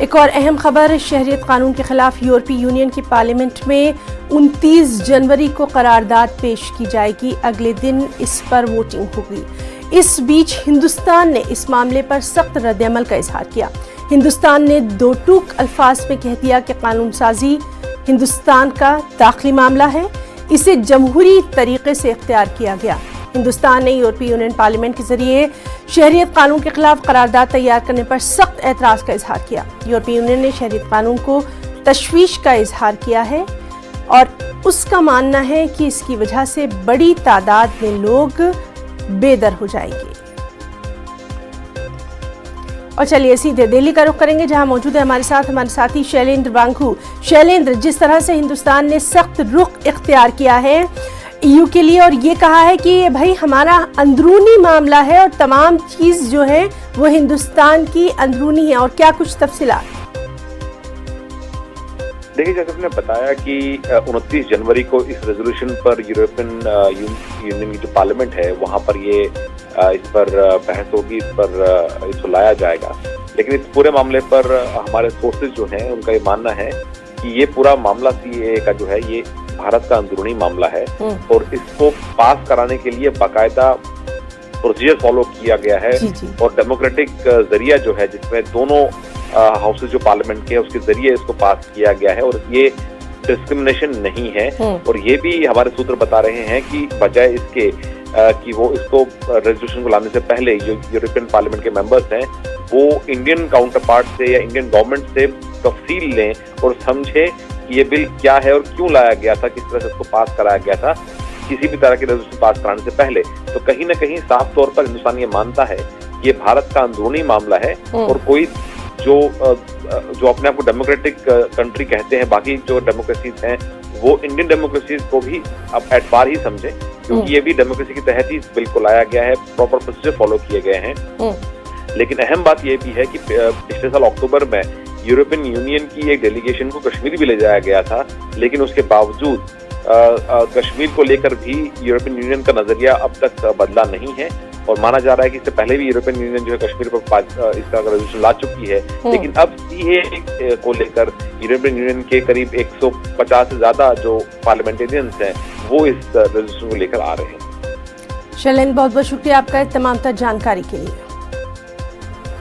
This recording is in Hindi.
एक और अहम खबर, शहरियत कानून के खिलाफ यूरोपीय यूनियन की पार्लियामेंट में 29 जनवरी को करारदाद पेश की जाएगी। अगले दिन इस पर वोटिंग होगी। इस बीच हिंदुस्तान ने इस मामले पर सख्त रद्द-ए-अमल का इजहार किया। हिंदुस्तान ने दो टूक अल्फाज में कह दिया कि कानून साजी हिंदुस्तान का दाखिली मामला है, इसे जमहूरी तरीके से इख्तियार किया गया। हिंदुस्तान ने यूरोपीय यूनियन पार्लियामेंट के जरिए शहरियत कानून के खिलाफ करारदाद तैयार करने पर सख्त एतराज का इजहार किया। यूरोपीय यूनियन ने शहरियत कानून को तशवीश का इजहार किया है और उसका मानना है कि इसकी वजह से बड़ी तादाद में लोग बेदर हो जाएंगे। और चलिए सीधे दिल्ली का रुख करेंगे, जहां मौजूद है हमारे साथी शैलेंद्र वांगू। शैलेंद्र, जिस तरह से हिंदुस्तान ने सख्त रुख इख्तियार किया है ईयू के लिए और ये कहा है कि भाई हमारा अंदरूनी मामला है और तमाम चीज जो है वो हिंदुस्तान की अंदरूनी है, और क्या कुछ तफसीलात? देखिए, जैसे आपने बताया कि 29 जनवरी को इस रेजोल्यूशन पर यूरोपियन यूनियन की जो पार्लियामेंट है वहां पर ये इस पर बहस होगी, इस पर इसको लाया जाएगा। लेकिन इस पूरे मामले पर हमारे सोर्सेज जो हैं उनका ये मानना है कि ये पूरा मामला सीएए का जो है ये भारत का अंदरूनी मामला है और इसको पास कराने के लिए बाकायदा प्रोसीजर फॉलो किया गया है। और डेमोक्रेटिक जरिया जो है जिसमें दोनों हाउसेज जो पार्लियामेंट के उसके जरिए इसको पास किया गया है और ये डिस्क्रिमिनेशन नहीं है। और ये भी हमारे सूत्र बता रहे हैं कि बजाय इसके कि वो इसको रेजोल्यूशन को लाने से पहले जो यूरोपियन पार्लियामेंट के मेंबर्स हैं वो इंडियन काउंटर पार्ट से या इंडियन गवर्नमेंट से तफसील लें और समझे कि ये बिल क्या है और क्यों लाया गया था, किस तरह से इसको पास कराया गया था किसी भी तरह के रेजोल्यूशन पास कराने से पहले। तो कहीं ना कहीं साफ तौर पर हिंदुस्तान ये मानता है कि ये भारत का अंदरूनी मामला है और कोई जो अपने आप को डेमोक्रेटिक कंट्री कहते हैं, बाकी जो डेमोक्रेसीज हैं वो इंडियन डेमोक्रेसीज को भी अब एट पार ही समझे, क्योंकि ये भी डेमोक्रेसी के तहत ही इस बिल को लाया गया है, प्रॉपर प्रोसीजर फॉलो किए गए हैं। लेकिन अहम बात ये भी है कि पिछले साल अक्टूबर में यूरोपियन यूनियन की एक डेलीगेशन को कश्मीर भी ले जाया गया था, लेकिन उसके बावजूद कश्मीर को लेकर भी यूरोपियन यूनियन का नजरिया अब तक बदला नहीं है और माना जा रहा है कि इससे पहले भी यूरोपियन यूनियन जो है कश्मीर पर इसका रेजोल्यूशन ला चुकी है। लेकिन अब सीएए को लेकर यूरोपियन यूनियन के करीब 150 से ज्यादा जो पार्लियामेंटेरियंस हैं वो इस रेजोल्यूशन को लेकर आ रहे हैं। शैलेंद्र, बहुत बहुत शुक्रिया आपका तमाम जानकारी के लिए।